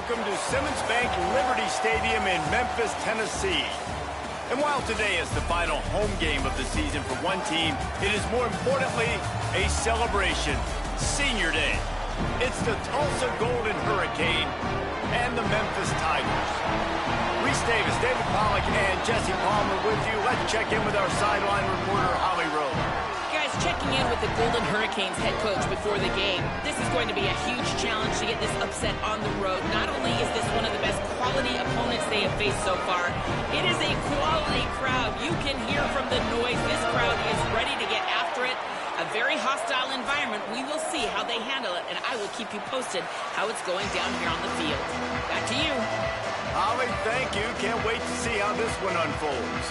welcome to Simmons Bank Liberty Stadium in Memphis, Tennessee. And while today is the final home game of the season for one team, it is more importantly a celebration, Senior Day. It's the Tulsa Golden Hurricane and the Memphis Tigers. Reese Davis, David Pollack, and Jesse Palmer with you. Let's check in with our sideline reporter, Holly Rowe. Guys, checking in with the Golden Hurricanes head coach before the game. This is going to be a huge challenge to get this upset on the road. Not only is this one of the best quality opponents they have faced so far, it is a quality crowd. You can hear from the noise. This crowd is ready to get after it. A very hostile environment. We will see how they handle it, and I will keep you posted how it's going down here on the field. Back to you. Holly, thank you. Can't wait to see how this one unfolds.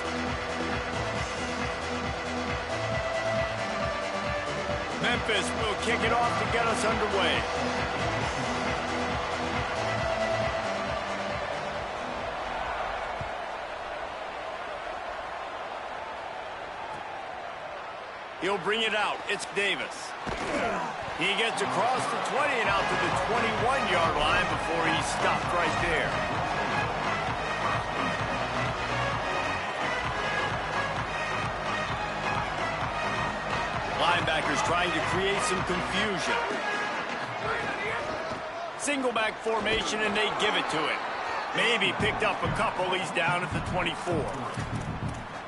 Memphis will kick it off to get us underway. He'll bring it out. It's Davis. He gets across the 20 and out to the 21-yard line before he stopped right there. Linebackers trying to create some confusion. Single back formation, and they give it to him. Maybe picked up a couple. He's down at the 24.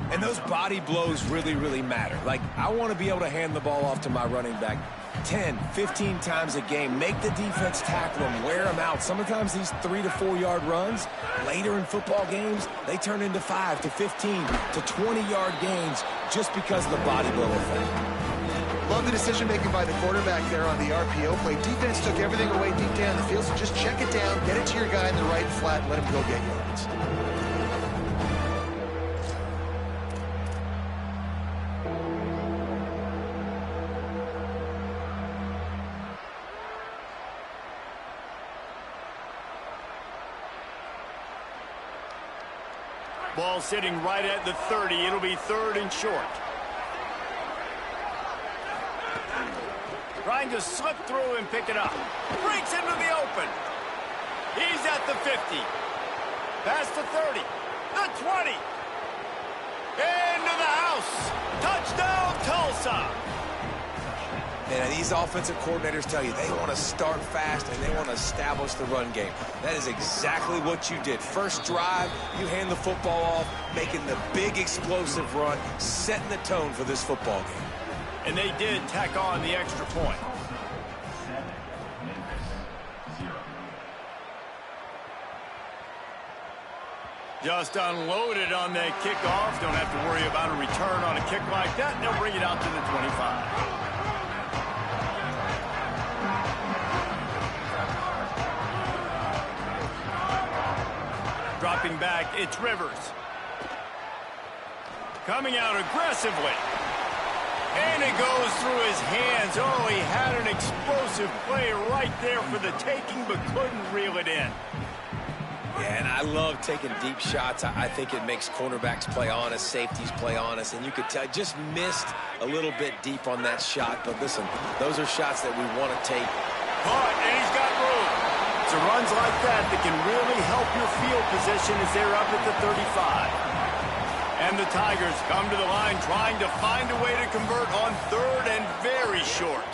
And those body blows really, really matter. Like, I want to be able to hand the ball off to my running back 10, 15 times a game. Make the defense tackle them, wear them out. Sometimes these 3 to 4 yard runs, later in football games, they turn into 5 to 15 to 20-yard gains just because of the body blow effect. Love the decision-making by the quarterback there on the RPO play. Defense took everything away deep down the field, so just check it down, get it to your guy in the right flat, and let him go get yards. Ball sitting right at the 30. It'll be 3rd and short. Trying to slip through and pick it up. Breaks into the open. He's at the 50. Past the 30. The 20. Into the house. Touchdown, Tulsa. And these offensive coordinators tell you they want to start fast and they want to establish the run game. That is exactly what you did. First drive, you hand the football off, making the big explosive run, setting the tone for this football game. And they did tack on the extra point. Just unloaded on that kickoff. Don't have to worry about a return on a kick like that. They'll bring it out to the 25. Dropping back, it's Rivers. Coming out aggressively. And it goes through his hands. Oh, he had an explosive play right there for the taking, but couldn't reel it in. Yeah, and I love taking deep shots. I think it makes cornerbacks play honest, safeties play honest, and you could tell just missed a little bit deep on that shot. But listen, those are shots that we want to take. Caught, and he's got room. It's runs like that that can really help your field position as they're up at the 35. And the Tigers come to the line trying to find a way to convert on 3rd and very short.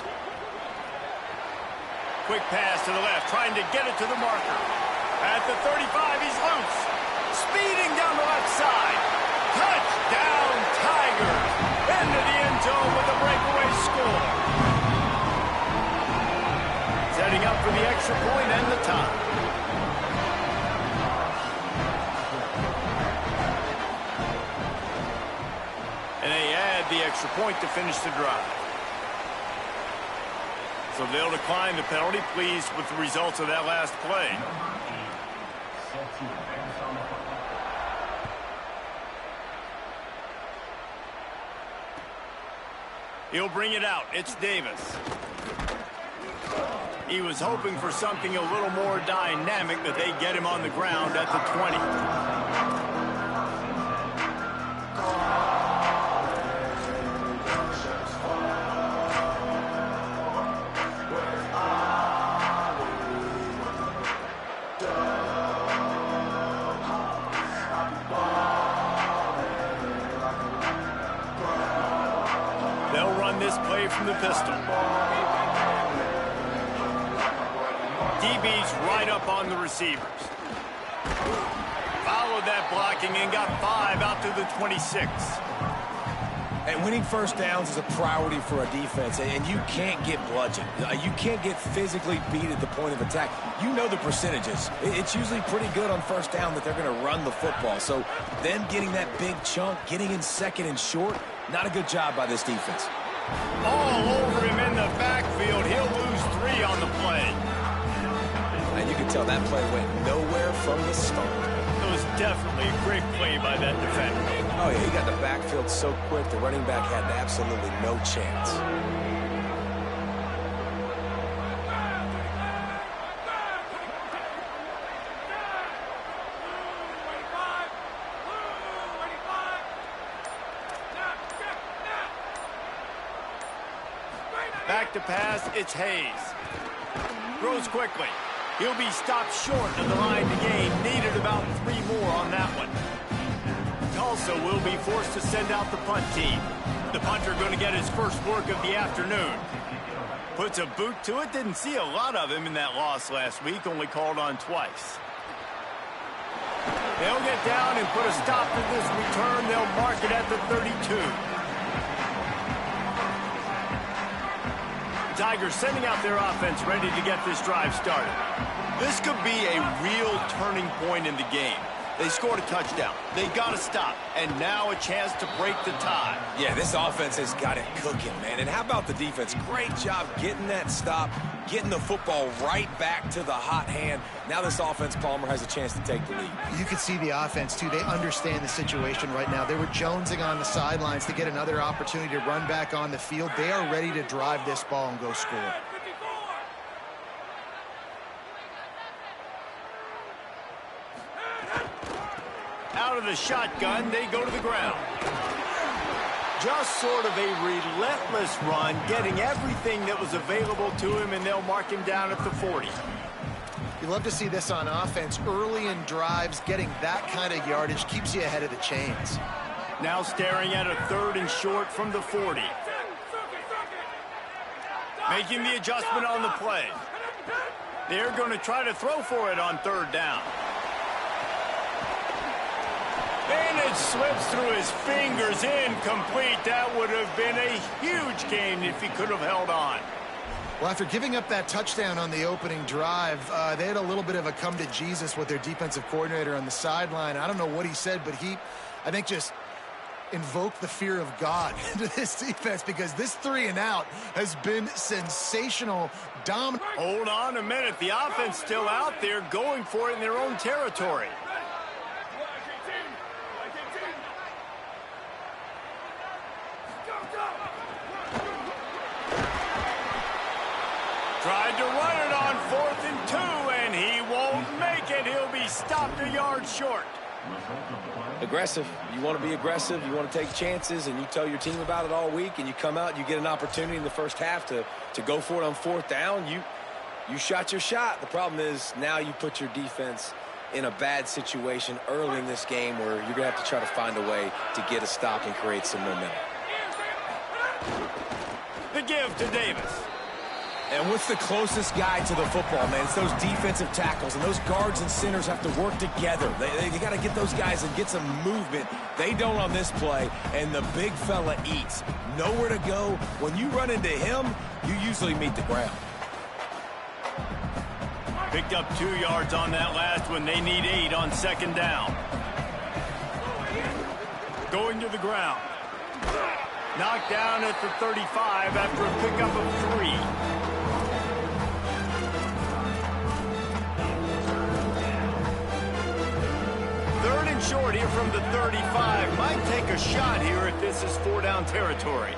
Quick pass to the left, trying to get it to the marker. At the 35, he's loose. Speeding down the left side. Touchdown, Tigers. Into the end zone with a breakaway score. Setting up for the extra point and the tie. And they add the extra point to finish the drive. So they'll decline the penalty, pleased with the results of that last play. He'll bring it out. It's Davis. He was hoping for something a little more dynamic, but they get him on the ground at the 20. run this play from the pistol. DB's right up on the receivers. Followed that blocking and got 5 out to the 26. And winning first downs is a priority for a defense, and you can't get bludgeoned. You can't get physically beat at the point of attack. You know the percentages. It's usually pretty good on first down that they're going to run the football. So them getting that big chunk, getting in second and short, not a good job by this defense. All over him in the backfield. He'll lose 3 on the play. And you can tell that play went nowhere from the start. It was definitely a great play by that defender. Oh, yeah, he got the backfield so quick, the running back had absolutely no chance. Back to pass, it's Hayes. Throws quickly. He'll be stopped short of the line to gain. Needed about 3 more on that one. Tulsa will be forced to send out the punt team. The punter going to get his first work of the afternoon. Puts a boot to it. Didn't see a lot of him in that loss last week. Only called on twice. They'll get down and put a stop to this return. They'll mark it at the 32. Tigers sending out their offense ready to get this drive started. This could be a real turning point in the game. They scored a touchdown. They got to stop. And now a chance to break the tie. Yeah, this offense has got it cooking, man. And how about the defense? Great job getting that stop, getting the football right back to the hot hand. Now this offense, Palmer, has a chance to take the lead. You can see the offense, too. They understand the situation right now. They were jonesing on the sidelines to get another opportunity to run back on the field. They are ready to drive this ball and go score. Out of the shotgun, they go to the ground. Just sort of a relentless run, getting everything that was available to him, and they'll mark him down at the 40. You love to see this on offense. Early in drives, getting that kind of yardage keeps you ahead of the chains. Now staring at a 3rd and short from the 40. Making the adjustment on the play. They're going to try to throw for it on 3rd down. And it slips through his fingers, incomplete. That would have been a huge gain if he could have held on. Well, after giving up that touchdown on the opening drive, they had a little bit of a come to Jesus with their defensive coordinator on the sideline. I don't know what he said, but he, I think, just invoked the fear of God into this defense, because this 3 and out has been sensational. Dominant. Hold on a minute. The offense still out there going for it in their own territory. Tried to run it on 4th and 2, and he won't make it. He'll be stopped a yard short. Aggressive. You want to be aggressive. You want to take chances, and you tell your team about it all week, and you come out, you get an opportunity in the first half to go for it on 4th down. You shot your shot. The problem is now you put your defense in a bad situation early in this game where you're going to have to try to find a way to get a stop and create some momentum. The give to Davis. And what's the closest guy to the football, man? It's those defensive tackles, and those guards and centers have to work together. They got to get those guys and get some movement. They don't on this play, and the big fella eats. Nowhere to go. When you run into him, you usually meet the ground. Picked up 2 yards on that last one. They need 8 on 2nd down. Going to the ground. Knocked down at the 35 after a pickup of 3. Short here from the 35. Might take a shot here if this is 4-down territory.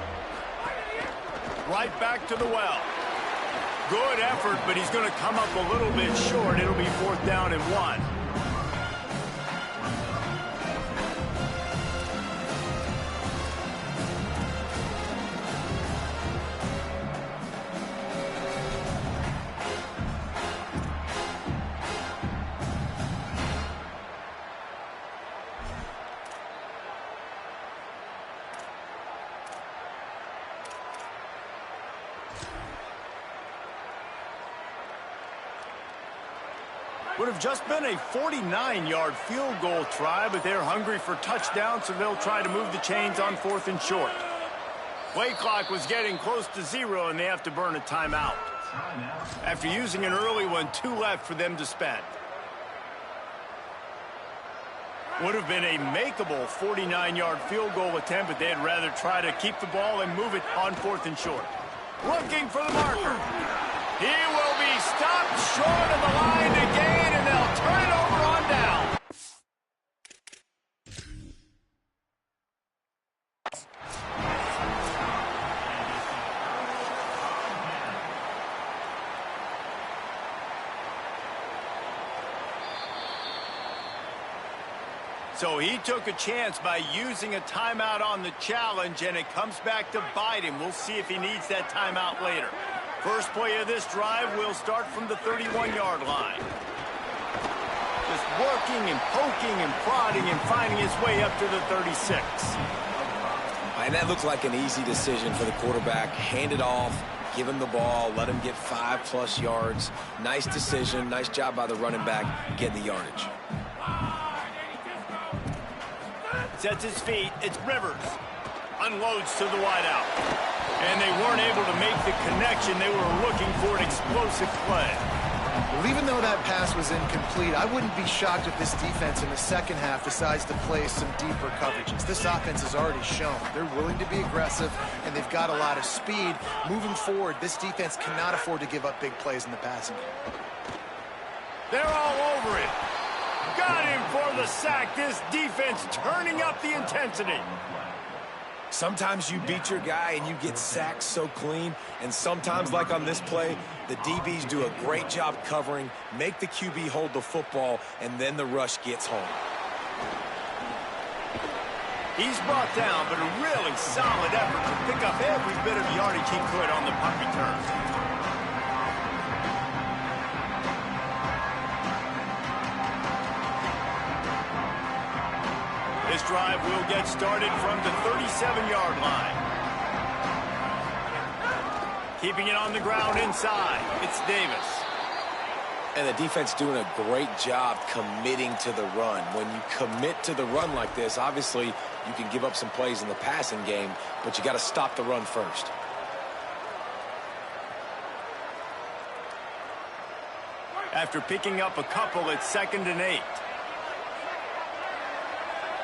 Right back to the well. Good effort, but he's going to come up a little bit short. It'll be 4th down and 1. Would have just been a 49-yard field goal try, but they're hungry for touchdown, so they'll try to move the chains on 4th and short. Play clock was getting close to 0, and they have to burn a timeout. After using an early one, 2 left for them to spend. Would have been a makeable 49-yard field goal attempt, but they'd rather try to keep the ball and move it on 4th and short. Looking for the marker. He will be stopped short of the line to gain, and they'll turn it over on down. So he took a chance by using a timeout on the challenge, and it comes back to bite him. We'll see if he needs that timeout later. First play of this drive will start from the 31-yard line. Just working and poking and prodding and finding his way up to the 36. And that looked like an easy decision for the quarterback. Hand it off, give him the ball, let him get 5+ yards. Nice decision, nice job by the running back getting the yardage. Sets his feet, it's Rivers. Unloads to the wideout. And they weren't able to make the connection. They were looking for an explosive play. Well, even though that pass was incomplete, I wouldn't be shocked if this defense in the second half decides to play some deeper coverages. This offense has already shown they're willing to be aggressive, and they've got a lot of speed. Moving forward, this defense cannot afford to give up big plays in the passing game. They're all over it. Got him for the sack. This defense turning up the intensity. Sometimes you beat your guy and you get sacked so clean, and sometimes, like on this play, the DBs do a great job covering, make the QB hold the football, and then the rush gets home. He's brought down, but a really solid effort to pick up every bit of yardage he could on the punt return. This drive will get started from the 37-yard line. Keeping it on the ground inside, it's Davis. And the defense doing a great job committing to the run. When you commit to the run like this, obviously you can give up some plays in the passing game, but you got to stop the run first. After picking up a couple, it's 2nd and 8.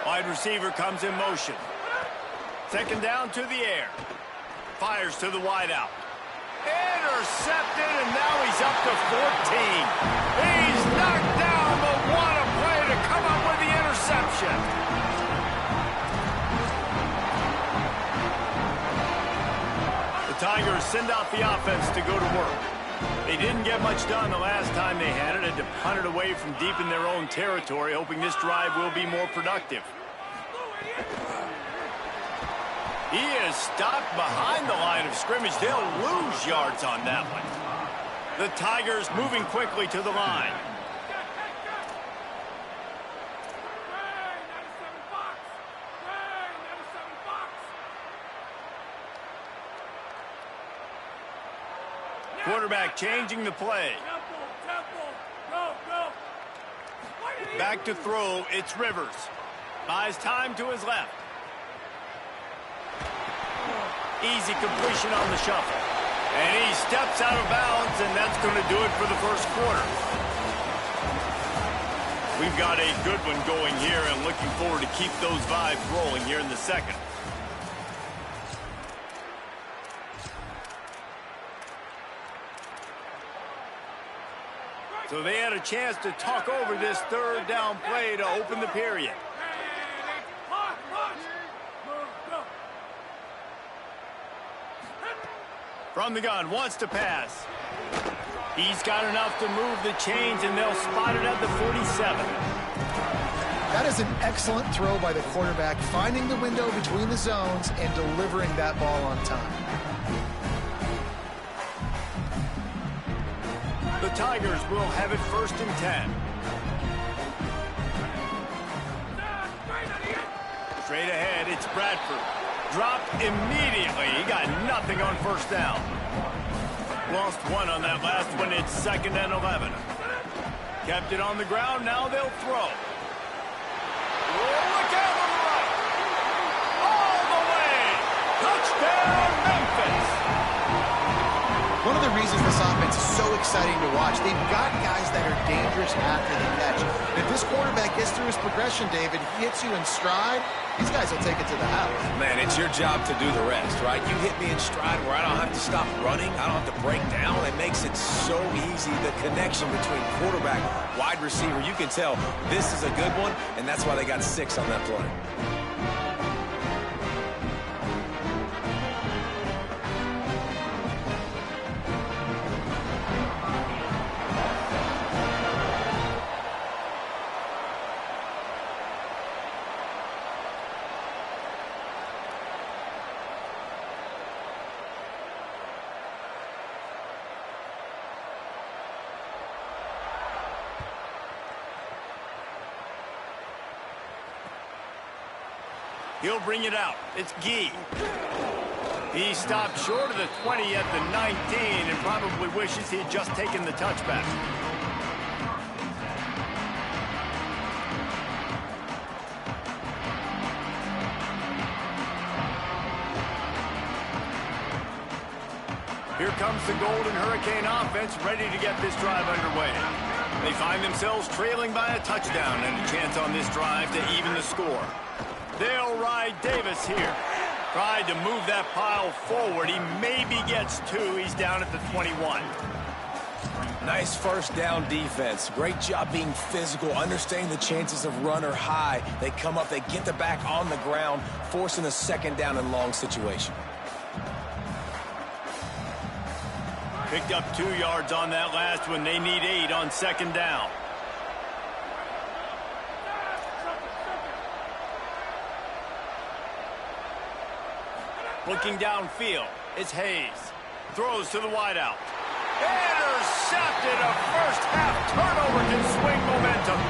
Wide receiver comes in motion. 2nd down to the air. Fires to the wideout. Intercepted, and now he's up to 14. He's knocked down, but what a play to come up with the interception. The Tigers send out the offense to go to work. They didn't get much done the last time they had it. Had to punt it away from deep in their own territory, hoping this drive will be more productive. He is stopped behind the line of scrimmage. They'll lose yards on that one. The Tigers moving quickly to the line. Quarterback changing the play. Back to throw, it's Rivers. Buys time to his left. Easy completion on the shuffle. And he steps out of bounds, and that's going to do it for the first quarter. We've got a good one going here, and looking forward to keep those vibes rolling here in the second. So they had a chance to talk over this 3rd down play to open the period. From the gun, wants to pass. He's got enough to move the chains, and they'll spot it at the 47. That is an excellent throw by the quarterback, finding the window between the zones and delivering that ball on time. The Tigers will have it 1st and 10. Straight ahead, it's Bradford. Dropped immediately. He got nothing on 1st down. Lost one on that last one. It's 2nd and 11. Kept it on the ground. Now they'll throw. Oh, look out on the right. All the way. Touchdown, Memphis. One of the reasons this offense is so exciting to watch, they've got guys that are dangerous after the catch. And if this quarterback gets through his progression, David, he hits you in stride, these guys will take it to the house. Man, it's your job to do the rest, right? You hit me in stride where I don't have to stop running. I don't have to break down. It makes it so easy. The connection between quarterback, wide receiver, you can tell this is a good one, and that's why they got 6 on that play. He'll bring it out. It's Gee. He stopped short of the 20 at the 19 and probably wishes he had just taken the touchback. Here comes the Golden Hurricane offense ready to get this drive underway. They find themselves trailing by a touchdown and a chance on this drive to even the score. They'll ride Davis here. Tried to move that pile forward. He maybe gets 2. He's down at the 21. Nice first down defense. Great job being physical, understanding the chances of run are high. They come up, they get the back on the ground, forcing a second down and long situation. Picked up 2 yards on that last one. They need 8 on second down. Looking downfield, it's Hayes. Throws to the wideout. Intercepted. A first-half turnover can swing momentum.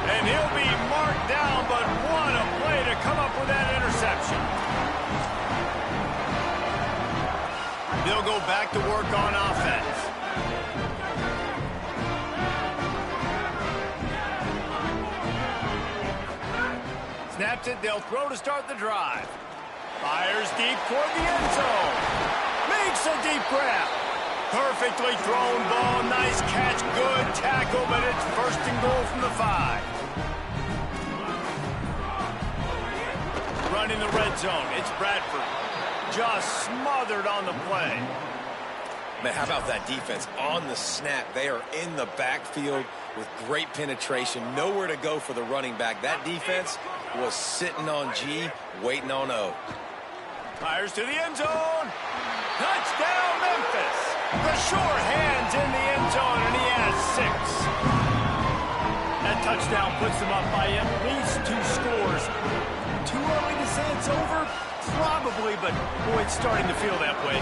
And he'll be marked down, but what a play to come up with that interception. They'll go back to work on offense. Snaps it, they'll throw to start the drive. Fires deep toward the end zone. Makes a deep grab. Perfectly thrown ball. Nice catch. Good tackle, but it's first and goal from the 5. Running the red zone. It's Bradford. Just smothered on the play. Man, how about that defense on the snap? They are in the backfield with great penetration. Nowhere to go for the running back. That defense was sitting on G, waiting on O. Fires to the end zone. Touchdown, Memphis. The sure hands in the end zone, and he has 6. That touchdown puts them up by at least 2 scores. Too early to say it's over? Probably, but boy, it's starting to feel that way.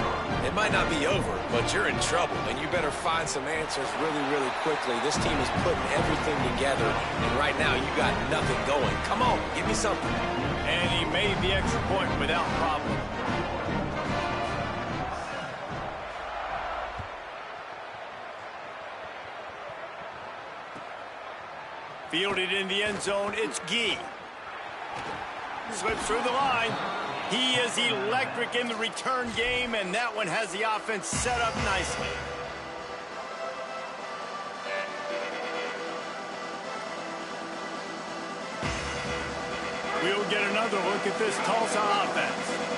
It might not be over, but you're in trouble, and you better find some answers really, really quickly. This team is putting everything together, and right now you got nothing going. Come on, give me something. And he made the extra point without problem. Fielded in the end zone, it's Gee. Slips through the line. He is electric in the return game, and that one has the offense set up nicely. We'll get another look at this Tulsa offense.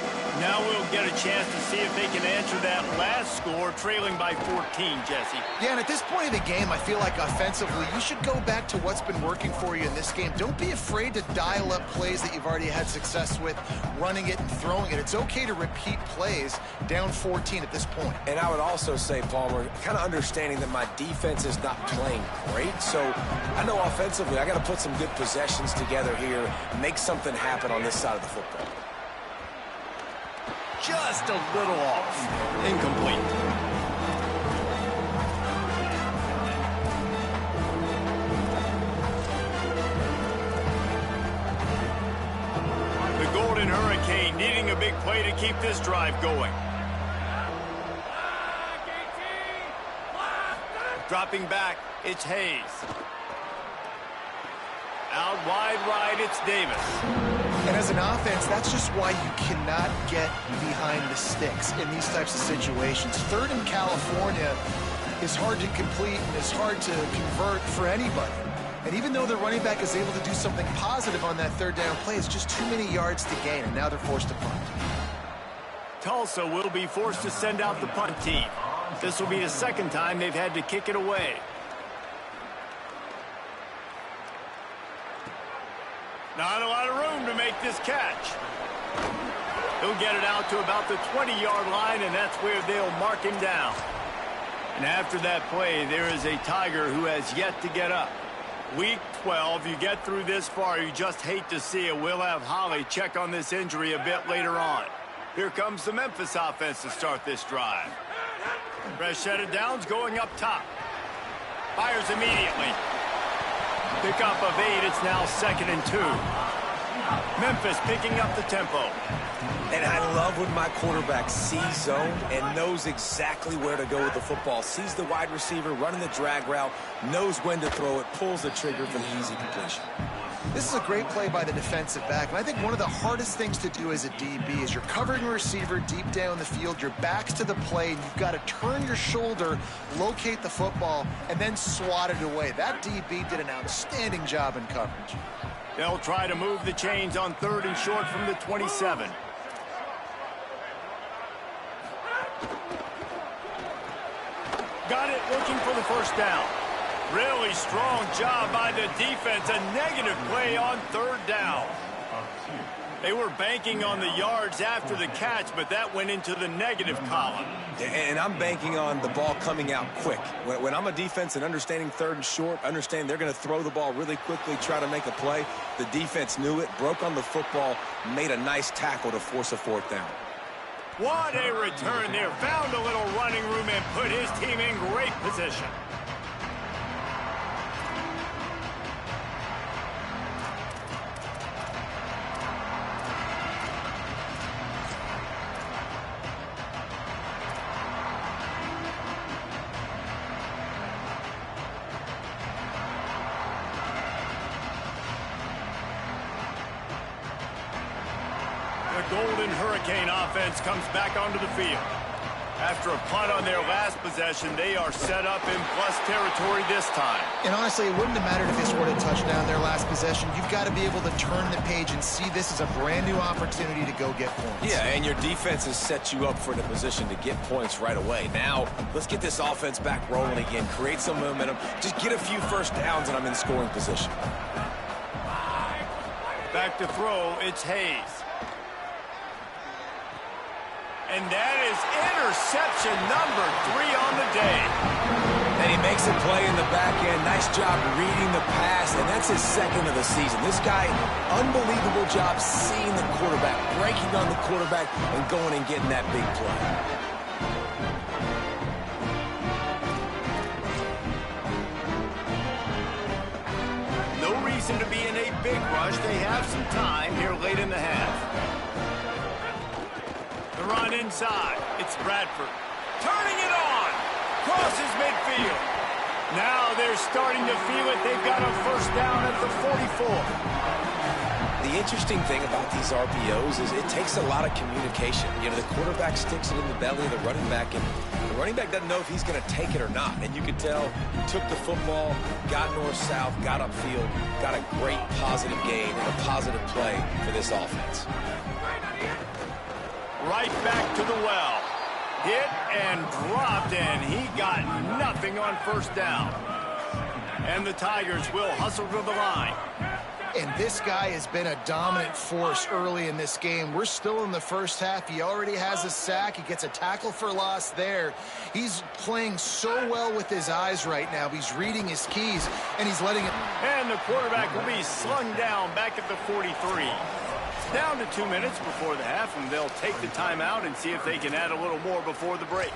Now we'll get a chance to see if they can answer that last score, trailing by 14, Jesse. Yeah, and at this point of the game, I feel like offensively, you should go back to what's been working for you in this game. Don't be afraid to dial up plays that you've already had success with, running it and throwing it. It's okay to repeat plays down 14 at this point. And I would also say, Palmer, kind of understanding that my defense is not playing great, so I know offensively I got to put some good possessions together here, make something happen on this side of the football. Just a little off. Incomplete. The Golden Hurricane needing a big play to keep this drive going. Dropping back, it's Hayes. Out wide right, it's Davis. And as an offense, that's just why you cannot get behind the sticks in these types of situations. Third in California is hard to complete and is hard to convert for anybody. And even though the running back is able to do something positive on that third down play, it's just too many yards to gain, and now they're forced to punt. Tulsa will be forced to send out the punt team. This will be the second time they've had to kick it away. Not a lot of room to make this catch. He'll get it out to about the 20-yard line, and that's where they'll mark him down. And after that play, there is a Tiger who has yet to get up. Week 12, you get through this far, you just hate to see it. We'll have Holly check on this injury a bit later on. Here comes the Memphis offense to start this drive. Fresh set of downs going up top. Fires immediately. Pickup of 8, it's now 2nd and 2. Memphis picking up the tempo. And I love when my quarterback sees zone and knows exactly where to go with the football. Sees the wide receiver running the drag route, knows when to throw it, pulls the trigger for the easy completion. This is a great play by the defensive back, and I think one of the hardest things to do as a DB is you're covering a receiver deep down the field, your back's to the play, and you've got to turn your shoulder, locate the football, and then swat it away. That DB did an outstanding job in coverage. They'll try to move the chains on 3rd and short from the 27. Got it, looking for the first down. Really strong job by the defense. A negative play on 3rd down. They were banking on the yards after the catch, but that went into the negative column. And I'm banking on the ball coming out quick. When I'm a defense and understanding 3rd and short, understand they're going to throw the ball really quickly, try to make a play. The defense knew it, broke on the football, made a nice tackle to force a 4th down. What a return there. Found a little running room and put his team in great position. Golden Hurricane offense comes back onto the field. After a punt on their last possession, they are set up in plus territory this time. And honestly, it wouldn't have mattered if they scored a touchdown their last possession. You've got to be able to turn the page and see this as a brand new opportunity to go get points. Yeah, and your defense has set you up for the position to get points right away. Now, let's get this offense back rolling again, create some momentum, just get a few first downs, and I'm in scoring position. Back to throw, it's Hayes. And that is interception number 3 on the day. And he makes a play in the back end. Nice job reading the pass, and that's his 2nd of the season. This guy, unbelievable job seeing the quarterback, breaking on the quarterback, and going and getting that big play. No reason to be in a big rush. They have some time here late in the half. Run inside. It's Bradford. Turning it on. Crosses midfield. Now they're starting to feel it. They've got a first down at the 44. The interesting thing about these RPOs is it takes a lot of communication. You know, the quarterback sticks it in the belly of the running back, and the running back doesn't know if he's going to take it or not. And you can tell he took the football, got north-south, got upfield, got a great positive gain and a positive play for this offense. Right back to the well. Hit and dropped, and he got nothing on first down. And the Tigers will hustle to the line. And this guy has been a dominant force early in this game. We're still in the first half. He already has a sack. He gets a tackle for loss there. He's playing so well with his eyes right now. He's reading his keys, and he's letting it... And the quarterback will be slung down back at the 43. Down to 2 minutes before the half, and they'll take the timeout and see if they can add a little more before the break.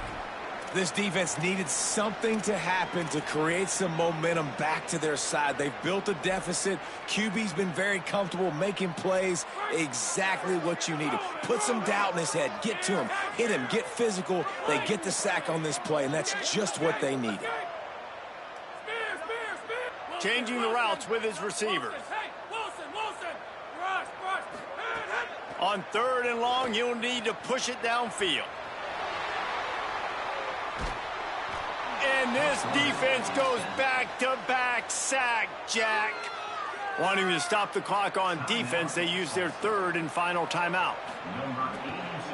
This defense needed something to happen to create some momentum back to their side. They've built a deficit. QB's been very comfortable making plays. Exactly what you needed. Put some doubt in his head. Get to him. Hit him. Get physical. They get the sack on this play, and that's just what they needed. Changing the routes with his receivers. On 3rd and long, you'll need to push it downfield. And this defense goes back-to-back sack, Jack. Wanting to stop the clock on defense, they use their 3rd and final timeout.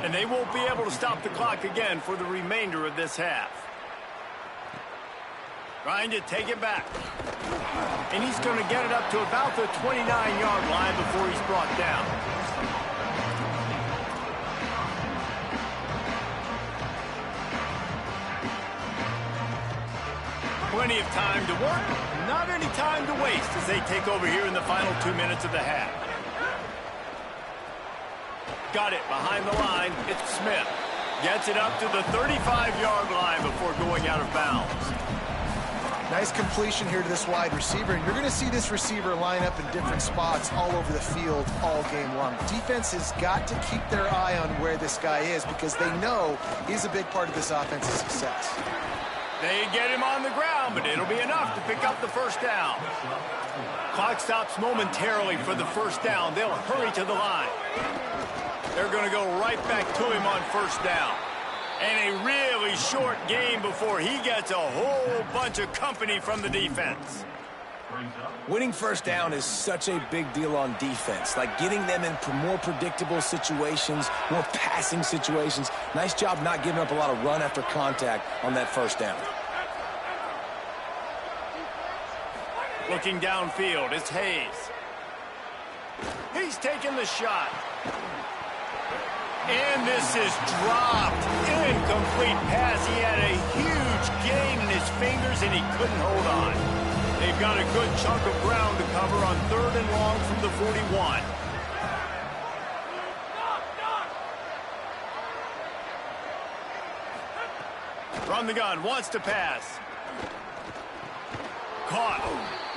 And they won't be able to stop the clock again for the remainder of this half. Trying to take it back. And he's going to get it up to about the 29-yard line before he's brought down. Plenty of time to work, not any time to waste as they take over here in the final 2 minutes of the half. Got it behind the line. It's Smith. Gets it up to the 35-yard line before going out of bounds. Nice completion here to this wide receiver, and you're going to see this receiver line up in different spots all over the field all game long. Defense has got to keep their eye on where this guy is because they know he's a big part of this offense's success. They get him on the ground, but it'll be enough to pick up the first down. Clock stops momentarily for the first down. They'll hurry to the line. They're going to go right back to him on first down. And a really short game before he gets a whole bunch of company from the defense. Winning first down is such a big deal on defense, like getting them in more predictable situations, more passing situations. Nice job not giving up a lot of run after contact on that first down. Looking downfield, it's Hayes. He's taking the shot. And this is dropped. Incomplete pass. He had a huge gain in his fingers, and he couldn't hold on. They've got a good chunk of ground to cover on 3rd and long from the 41. From the gun, wants to pass. Caught.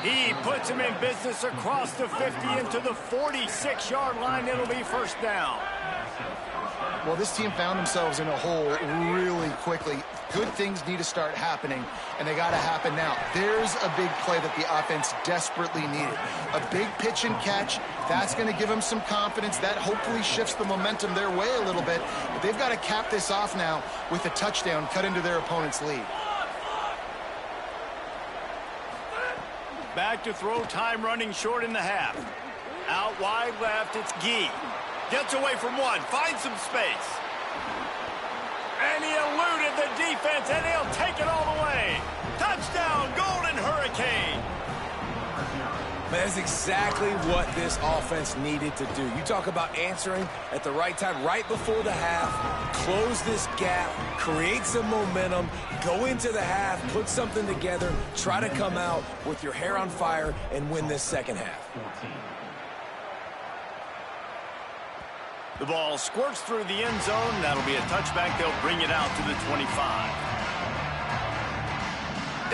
He puts him in business across the 50 into the 46-yard line. It'll be first down. Well, this team found themselves in a hole really quickly. Good things need to start happening, and they got to happen now. There's a big play that the offense desperately needed. A big pitch and catch. That's going to give them some confidence. That hopefully shifts the momentum their way a little bit. But they've got to cap this off now with a touchdown cut into their opponent's lead. Back to throw, time running short in the half. Out wide left, it's Gee. Gets away from one, finds some space. And he eluded the defense, and he'll take it all the way. Touchdown, Golden Hurricane. That's exactly what this offense needed to do. You talk about answering at the right time, right before the half, close this gap, create some momentum, go into the half, put something together, try to come out with your hair on fire and win this second half. The ball squirts through the end zone. That'll be a touchback. They'll bring it out to the 25.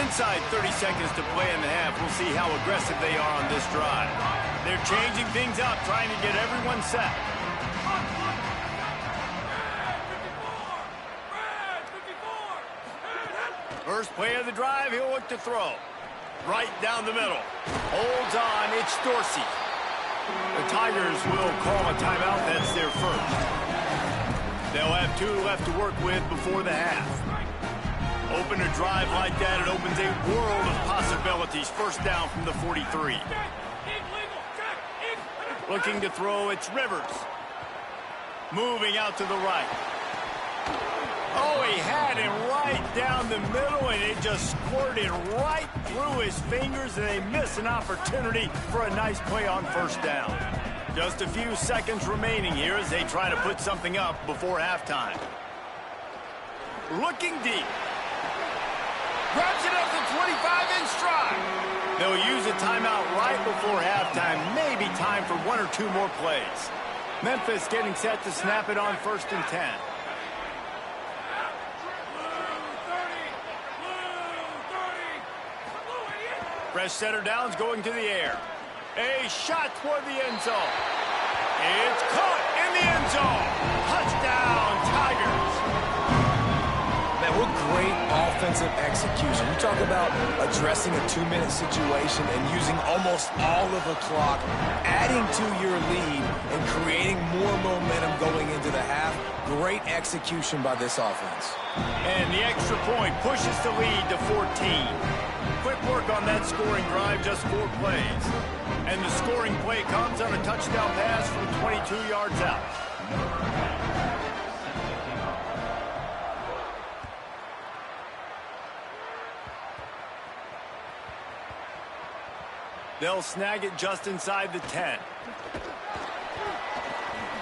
Inside 30 seconds to play in the half. We'll see how aggressive they are on this drive. They're changing things up, trying to get everyone set. First play of the drive, he'll look to throw. Right down the middle. Holds on, it's Dorsey. The Tigers will call a timeout. That's their first. They'll have 2 left to work with before the half. Open a drive like that, it opens a world of possibilities. First down from the 43. Looking to throw, it's Rivers. Moving out to the right. Oh, he had him right down the middle, and it just squirted right through his fingers, and they miss an opportunity for a nice play on first down. Just a few seconds remaining here as they try to put something up before halftime. Looking deep. Grabs it up to 25 in stride. They'll use a timeout right before halftime. Maybe time for 1 or 2 more plays. Memphis getting set to snap it on 1st and 10. Fresh center downs going to the air. A shot toward the end zone. It's caught in the end zone. Touchdown, Tigers. Man, what great offensive execution. You talk about addressing a 2-minute situation and using almost all of the clock, adding to your lead and creating more momentum. Great execution by this offense. And the extra point pushes the lead to 14. Quick work on that scoring drive, just 4 plays. And the scoring play comes on a touchdown pass from 22 yards out. They'll snag it just inside the 10.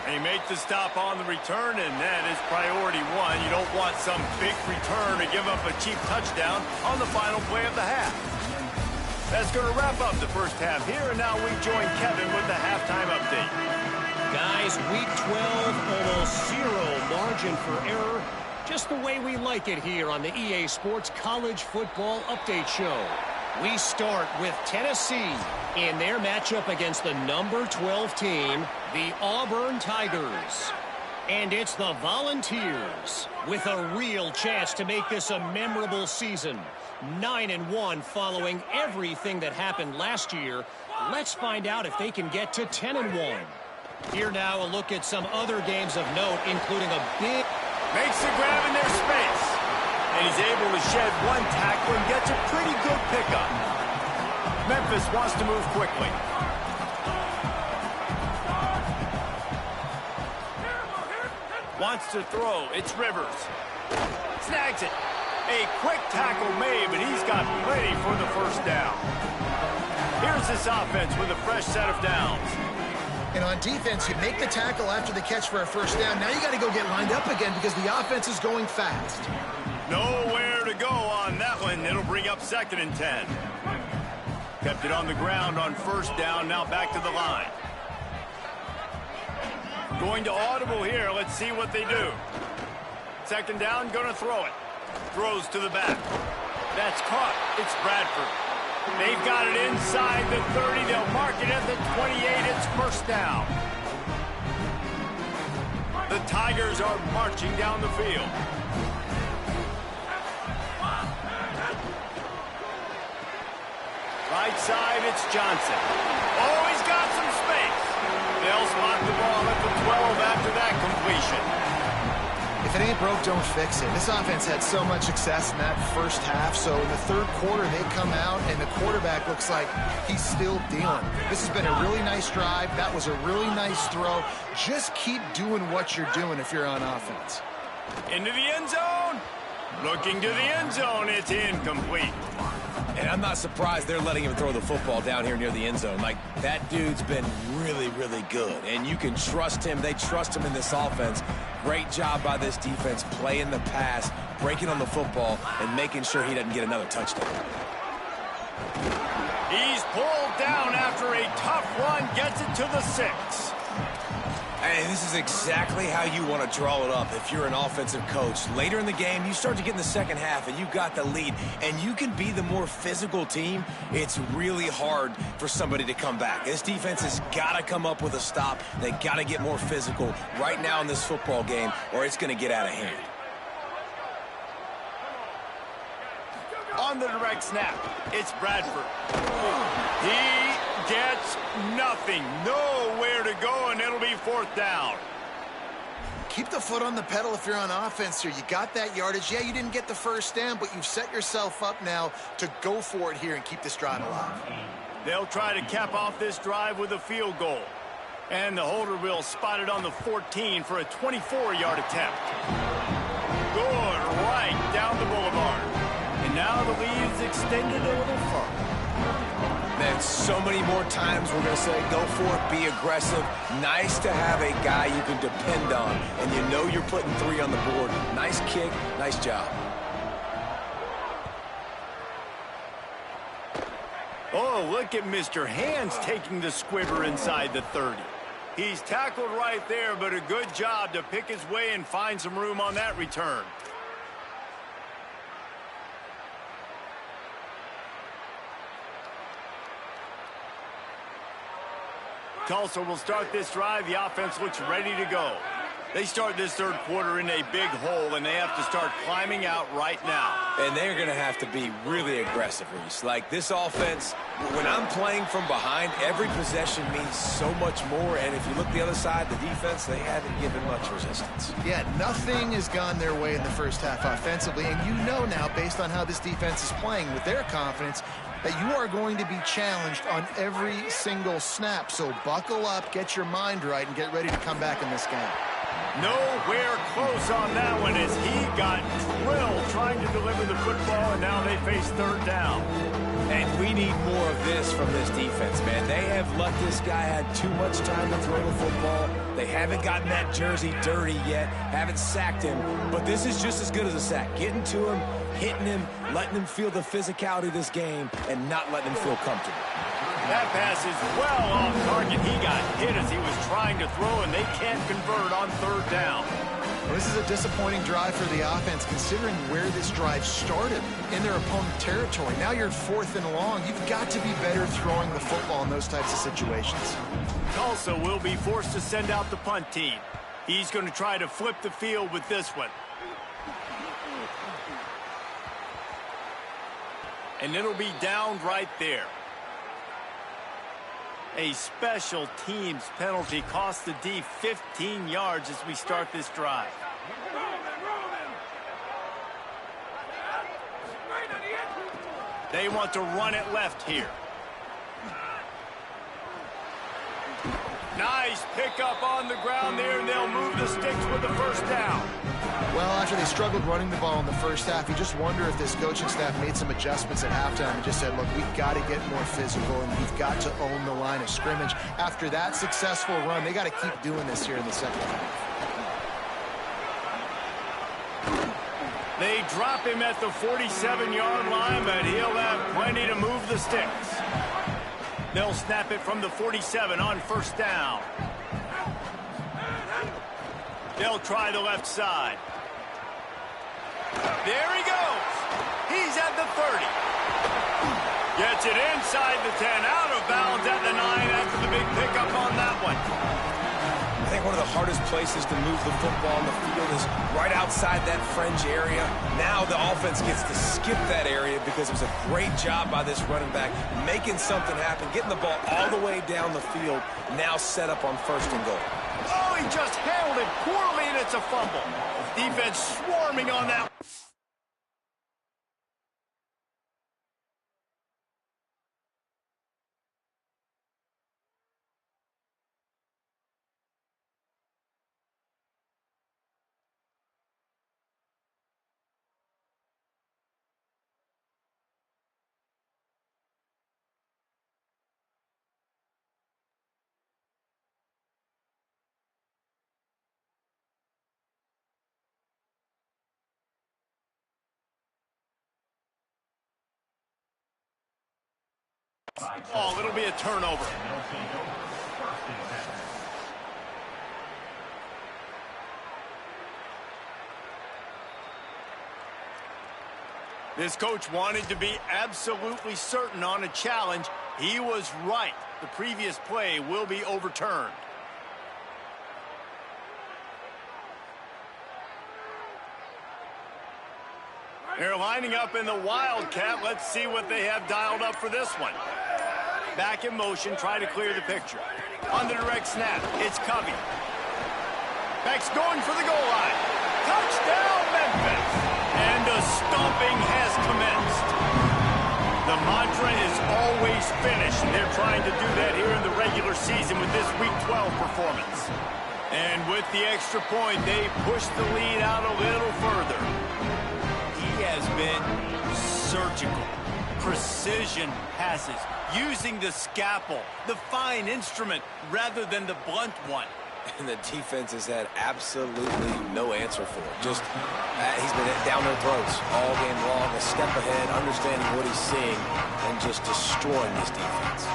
They make the stop on the return, and that is priority 1. You don't want some big return to give up a cheap touchdown on the final play of the half. That's going to wrap up the first half here, and now we join Kevin with the halftime update. Guys, week 12, almost 0 margin for error. Just the way we like it here on the EA Sports College Football Update Show. We start with Tennessee in their matchup against the number 12 team, the Auburn Tigers. And it's the Volunteers with a real chance to make this a memorable season. 9-1 following everything that happened last year. Let's find out if they can get to 10-1. Here now a look at some other games of note, including a big... Makes the grab in their space. And he's able to shed 1 tackle and gets a pretty good pickup. Memphis wants to move quickly. Wants to throw. It's Rivers. Snags it. A quick tackle made, but he's got plenty for the first down. Here's this offense with a fresh set of downs. And on defense, you make the tackle after the catch for a first down. Now you got to go get lined up again because the offense is going fast. Nowhere to go on that one. It'll bring up 2nd and 10. Kept it on the ground on first down. Now back to the line. Going to audible here. Let's see what they do. 2nd down, going to throw it. Throws to the back. That's caught. It's Bradford. They've got it inside the 30. They'll mark it at the 28. It's first down. The Tigers are marching down the field. Right side, it's Johnson. Oh, he's got some space. They'll spot the ball at the 12 after that completion. If it ain't broke, don't fix it. This offense had so much success in that first half, so in the third quarter, they come out, and the quarterback looks like he's still dealing. This has been a really nice drive. That was a really nice throw. Just keep doing what you're doing if you're on offense. Into the end zone. Looking to the end zone. It's incomplete. And I'm not surprised they're letting him throw the football down here near the end zone. Like, that dude's been really, really good. And you can trust him. They trust him in this offense. Great job by this defense playing the pass, breaking on the football, and making sure he doesn't get another touchdown. He's pulled down after a tough run. Gets it to the 6. And this is exactly how you want to draw it up if you're an offensive coach. Later in the game, you start to get in the second half, and you got the lead, and you can be the more physical team. It's really hard for somebody to come back. This defense has got to come up with a stop. They got to get more physical right now in this football game, or it's going to get out of hand. On the direct snap, it's Bradford. He gets nothing. Nowhere to go, and it'll be 4th down. Keep the foot on the pedal if you're on offense here. You got that yardage. Yeah, you didn't get the first down, but you've set yourself up now to go for it here and keep this drive alive. They'll try to cap off this drive with a field goal. And the holder will spot it on the 14 for a 24-yard attempt. Good, right down the boulevard. And now the lead is extended a little further. Man, so many more times we're going to say, go for it, be aggressive. Nice to have a guy you can depend on, and you know you're putting 3 on the board. Nice kick, nice job. Oh, look at Mr. Hands taking the squibber inside the 30. He's tackled right there, but a good job to pick his way and find some room on that return. Tulsa will start this drive. The offense looks ready to go. They start this third quarter in a big hole, and they have to start climbing out right now. And they're going to have to be really aggressive, Reese. Like, this offense, when I'm playing from behind, every possession means so much more. And if you look the other side, the defense, they haven't given much resistance. Yeah, nothing has gone their way in the first half offensively. And you know now, based on how this defense is playing with their confidence, that you are going to be challenged on every single snap. So buckle up, get your mind right, and get ready to come back in this game. Nowhere close on that one as he got drilled trying to deliver the football, and now they face third down. And we need more of this from this defense, man. They have let this guy have too much time to throw the football. They haven't gotten that jersey dirty yet, haven't sacked him. But this is just as good as a sack. Getting to him, hitting him, letting him feel the physicality of this game, and not letting him feel comfortable. That pass is well off target. He got hit as he was trying to throw, and they can't convert on third down. Well, this is a disappointing drive for the offense, considering where this drive started in their opponent territory. Now you're 4th and long. You've got to be better throwing the football in those types of situations. Tulsa will be forced to send out the punt team. He's going to try to flip the field with this one. And it'll be down right there. A special teams penalty cost the D 15 yards as we start this drive. They want to run it left here. Nice pickup on the ground there, and they'll move the sticks with the first down. Well, after they struggled running the ball in the first half, you just wonder if this coaching staff made some adjustments at halftime and just said, look, we've got to get more physical and we've got to own the line of scrimmage. After that successful run, they got to keep doing this here in the second half. They drop him at the 47-yard line, but he'll have plenty to move the sticks. They'll snap it from the 47 on first down. They'll try the left side. There he goes. He's at the 30. Gets it inside the 10, out of bounds at the 9 after the big pickup on that one. I think one of the hardest places to move the football on the field is right outside that fringe area. Now the offense gets to skip that area because it was a great job by this running back, making something happen, getting the ball all the way down the field, now set up on 1st and goal. Oh, he just handled it poorly, and it's a fumble. Defense swarming on that. Oh, it'll be a turnover. This coach wanted to be absolutely certain on a challenge. He was right. The previous play will be overturned. They're lining up in the Wildcat. Let's see what they have dialed up for this one. Back in motion, try to clear the picture. On the direct snap, it's Covey. Beck's going for the goal line. Touchdown, Memphis! And the stomping has commenced. The mantra is always finish, and they're trying to do that here in the regular season with this Week 12 performance. And with the extra point, they push the lead out a little further. He has been surgical. Precision passes, using the scalpel, the fine instrument, rather than the blunt one. And the defense has had absolutely no answer for it. Just, he's been down their throats all game long, a step ahead, understanding what he's seeing, and just destroying this defense.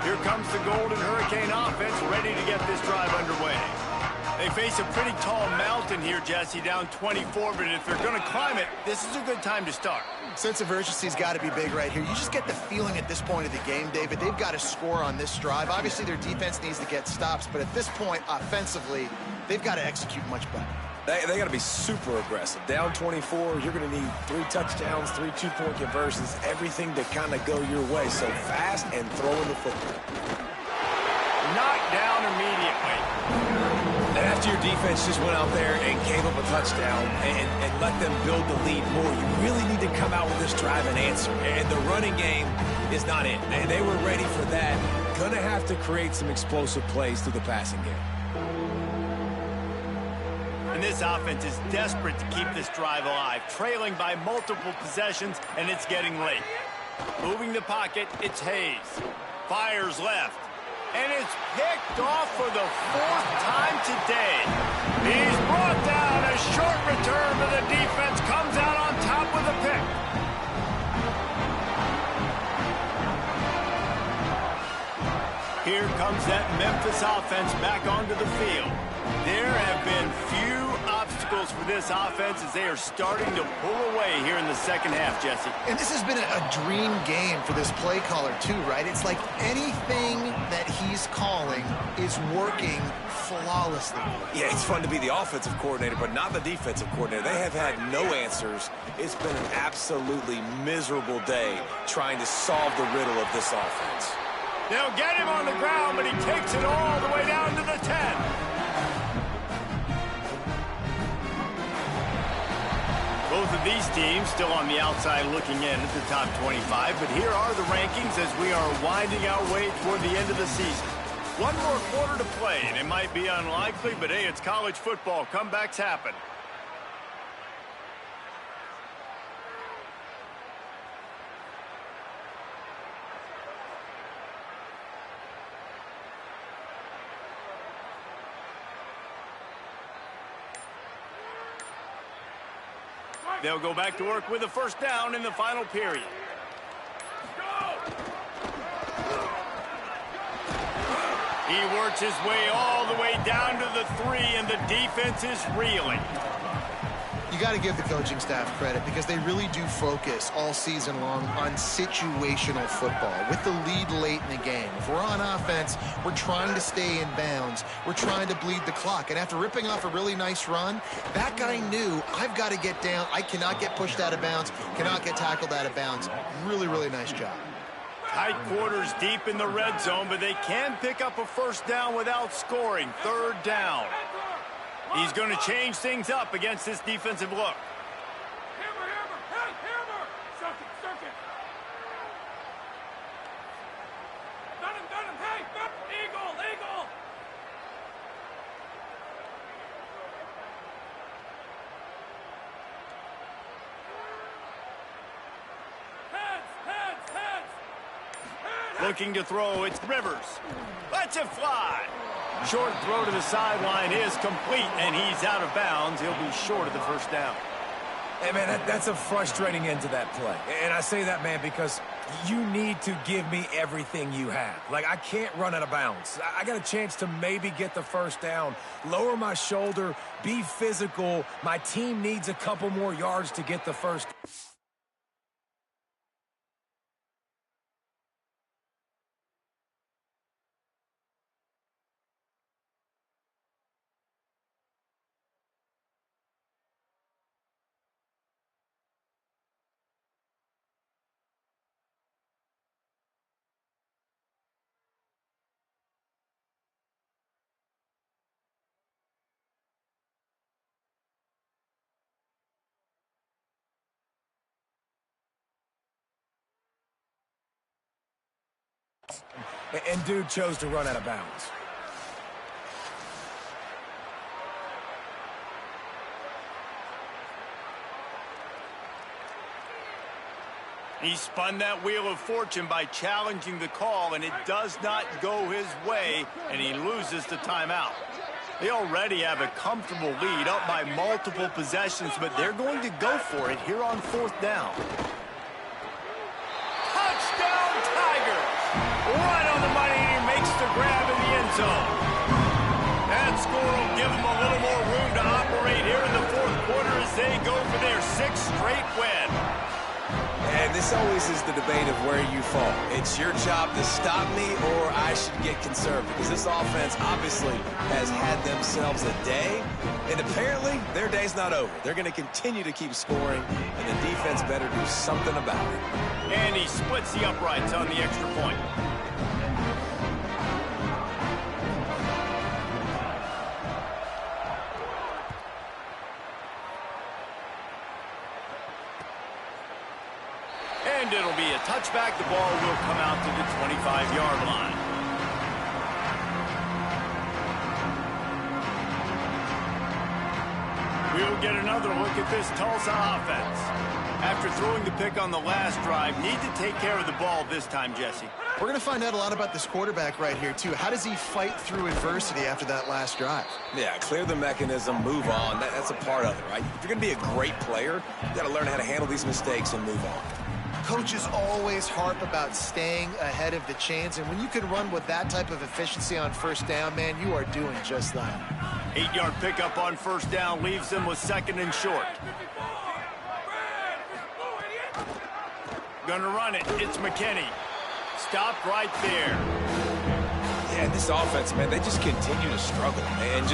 Here comes the Golden Hurricane offense, ready to get this drive underway. They face a pretty tall mountain here, Jesse, down 24, but if they're going to climb it, this is a good time to start. Sense of urgency's got to be big right here. You just get the feeling at this point of the game, David, they've got to score on this drive. Obviously, their defense needs to get stops, but at this point, offensively, they've got to execute much better. They got to be super aggressive. Down 24, you're going to need 3 touchdowns, 3 2-point conversions, everything to kind of go your way. So fast and throwing the football. Knocked down immediately. And after your defense just went out there and gave up a touchdown and let them build the lead more, you really need to come out with this drive and answer. And the running game is not it. They were ready for that. Going to have to create some explosive plays through the passing game. And this offense is desperate to keep this drive alive, trailing by multiple possessions, and it's getting late. Moving the pocket, it's Hayes. Fires left. And it's picked off for the 4th time today. He's brought down. A short return, but the defense comes out on top with a pick. Here comes that Memphis offense back onto the field. There have been few obstacles for this offense as they are starting to pull away here in the second half, Jesse. And this has been a dream game for this play caller, too, right? It's like anything that he's calling is working flawlessly. Yeah, it's fun to be the offensive coordinator, but not the defensive coordinator. They have had no answers. It's been an absolutely miserable day trying to solve the riddle of this offense. They'll get him on the ground, but he takes it all the way down to the 10. Both of these teams still on the outside looking in at the top 25, but here are the rankings as we are winding our way toward the end of the season. One more quarter to play, and it might be unlikely, but hey, it's college football. Comebacks happen. They'll go back to work with a first down in the final period. He works his way all the way down to the 3, and the defense is reeling. You got to give the coaching staff credit because they really do focus all season long on situational football. With the lead late in the game, if we're on offense, we're trying to stay in bounds. We're trying to bleed the clock. And after ripping off a really nice run, that guy knew, I've got to get down. I cannot get pushed out of bounds, cannot get tackled out of bounds. Really, really nice job. Tight quarters deep in the red zone, but they can pick up a first down without scoring. 3rd down. He's going to change things up against this defensive look. Looking to throw, it's Rivers. Lets it fly. Short throw to the sideline is complete, and he's out of bounds. He'll be short of the first down. Hey, man, that's a frustrating end to that play. And I say that, man, because you need to give me everything you have. Like, I can't run out of bounds. I got a chance to maybe get the first down, lower my shoulder, be physical. My team needs a couple more yards to get the first. And dude chose to run out of bounds. He spun that wheel of fortune by challenging the call, and it does not go his way, and he loses the timeout. They already have a comfortable lead, up by multiple possessions, but they're going to go for it here on 4th down. Touchdown, Tigers! Right on the money, and he makes the grab in the end zone. That score will give them a little more room to operate here in the 4th quarter as they go for their 6th straight win. this always is the debate of where you fall. It's your job to stop me, or I should get concerned, because this offense obviously has had themselves a day, and apparently their day's not over. They're going to continue to keep scoring, and the defense better do something about it. And he splits the uprights on the extra point. And it'll be a touchback. The ball will come out to the 25-yard line. We'll get another look at this Tulsa offense. After throwing the pick on the last drive, need to take care of the ball this time, Jesse. We're going to find out a lot about this quarterback right here, too. How does he fight through adversity after that last drive? Yeah, clear the mechanism, move on. That's a part of it, right? If you're going to be a great player, you got to learn how to handle these mistakes and move on. Coaches always harp about staying ahead of the chains, and when you can run with that type of efficiency on first down, man, you are doing just that. 8-yard pickup on first down leaves them with 2nd and short. Gonna run it. It's McKinney. Stopped right there. Yeah, this offense, man, they just continue to struggle, and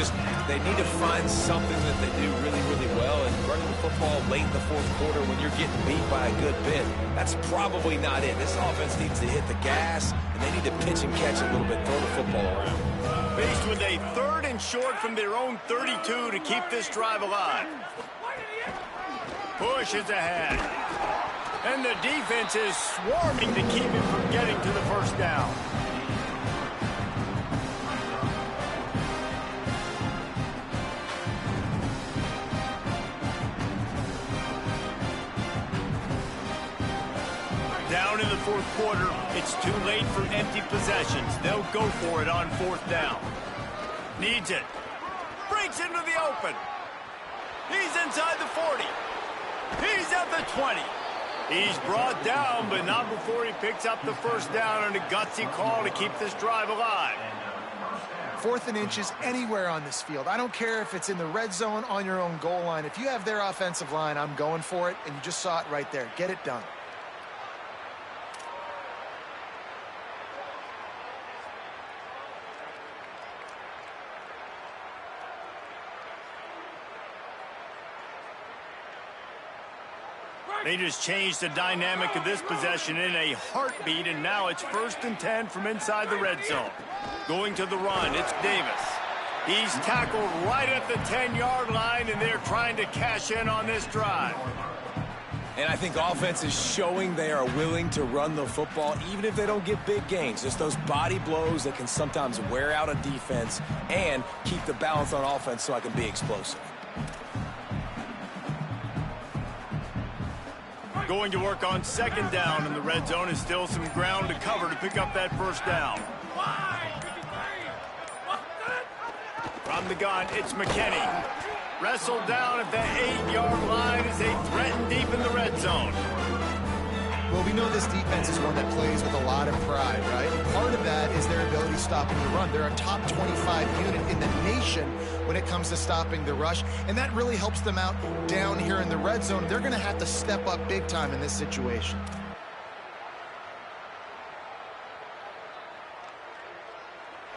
they need to find something that they do really, really well, and running the football late in the fourth quarter when you're getting beat by a good bit, that's probably not it. This offense needs to hit the gas, and they need to pitch and catch a little bit, throw the football around. Faced with a 3rd and short from their own 32 to keep this drive alive. Push is ahead. And the defense is swarming to keep him from getting to the first down. Down in the fourth quarter, it's too late for empty possessions. They'll go for it on 4th down. Needs it. Breaks into the open. He's inside the 40. He's at the 20. He's brought down, but not before he picks up the first down and a gutsy call to keep this drive alive. 4th and inches anywhere on this field. I don't care if it's in the red zone, on your own goal line. If you have their offensive line, I'm going for it, and you just saw it right there. Get it done. They just changed the dynamic of this possession in a heartbeat, and now it's 1st and 10 from inside the red zone. Going to the run, it's Davis. He's tackled right at the 10-yard line, and they're trying to cash in on this drive. And I think offense is showing they are willing to run the football, even if they don't get big gains. Just those body blows that can sometimes wear out a defense and keep the balance on offense so I can be explosive. Going to work on 2nd down in the red zone is still some ground to cover to pick up that first down. From the gun, it's McKinney. Wrestled down at the 8-yard line as they threaten deep in the red zone. Well, we know this defense is one that plays with a lot of pride, right? Part of that is their ability stopping the run. They're a top 25 unit in the nation when it comes to stopping the rush, and that really helps them out down here in the red zone. They're going to have to step up big time in this situation.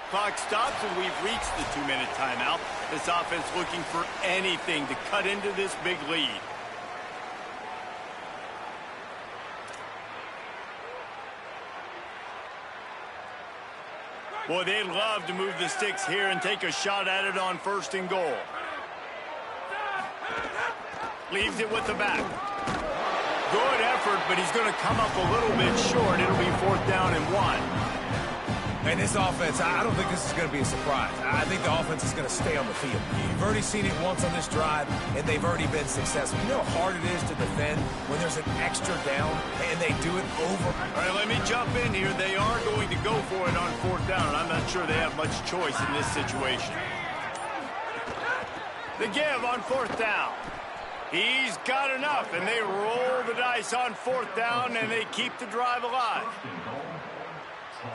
Clock stops, and we've reached the 2-minute timeout. This offense looking for anything to cut into this big lead. Boy, they'd love to move the sticks here and take a shot at it on 1st and goal. Leaves it with the back. Good effort, but he's going to come up a little bit short. It'll be 4th down and 1. And this offense, I don't think this is going to be a surprise. I think the offense is going to stay on the field. You've already seen it once on this drive, and they've already been successful. You know how hard it is to defend when there's an extra down, and they do it over. All right, let me jump in here. They are going to go for it on 4th down, and I'm not sure they have much choice in this situation. The give on 4th down. He's got enough, and they roll the dice on 4th down, and they keep the drive alive.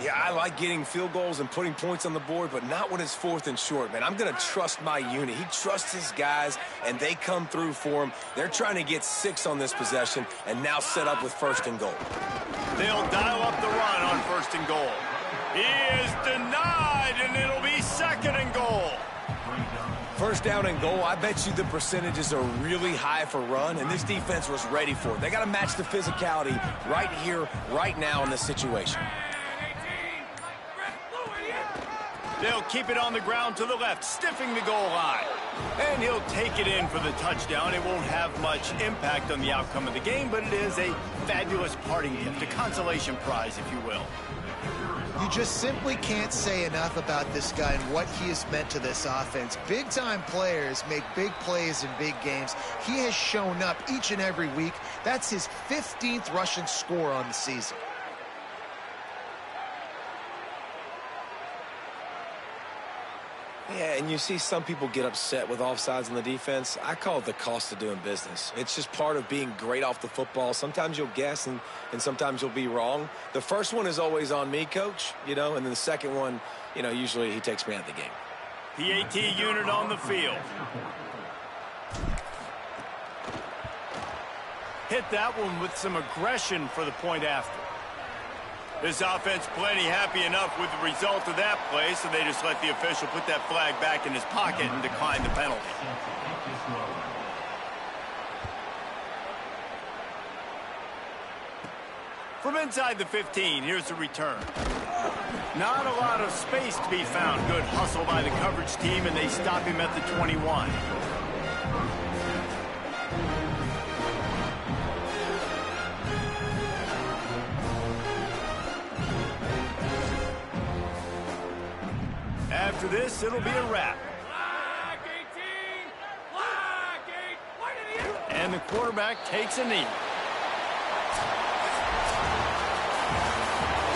Yeah, I like getting field goals and putting points on the board, but not when it's 4th and short, man. I'm going to trust my unit. He trusts his guys, and they come through for him. They're trying to get 6 on this possession and now set up with 1st and goal. They'll dial up the run on 1st and goal. He is denied, and it'll be 2nd and goal. 1st down and goal, I bet you the percentages are really high for run, and this defense was ready for it. They got to match the physicality right here, right now in this situation. They'll keep it on the ground to the left, stiffing the goal line. And he'll take it in for the touchdown. It won't have much impact on the outcome of the game, but it is a fabulous parting gift, a consolation prize, if you will. You just simply can't say enough about this guy and what he has meant to this offense. Big-time players make big plays in big games. He has shown up each and every week. That's his 15th rushing score on the season. Yeah, and you see some people get upset with offsides on the defense. I call it the cost of doing business. It's just part of being great off the football. Sometimes you'll guess and sometimes you'll be wrong. The first one is always on me, Coach, and then the second one, usually he takes me out of the game. PAT unit on the field. Hit that one with some aggression for the point after. This offense plenty happy enough with the result of that play, so they just let the official put that flag back in his pocket and decline the penalty. From inside the 15, here's the return. Not a lot of space to be found. Good hustle by the coverage team, and they stop him at the 21. After this, it'll be a wrap. And the quarterback takes a knee.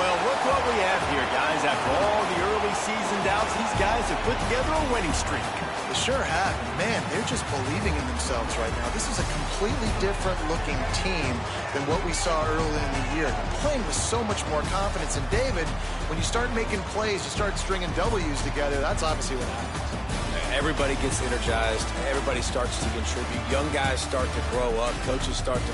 Well, look what we have here, guys. After all the early season doubts, these guys have put together a winning streak. They sure have. Man, they're just believing in themselves right now. This is a completely different looking team than what we saw early in the year. They're playing with so much more confidence. And David, when you start making plays, you start stringing W's together, that's obviously what happens. Everybody gets energized. Everybody starts to contribute. Young guys start to grow up. Coaches start to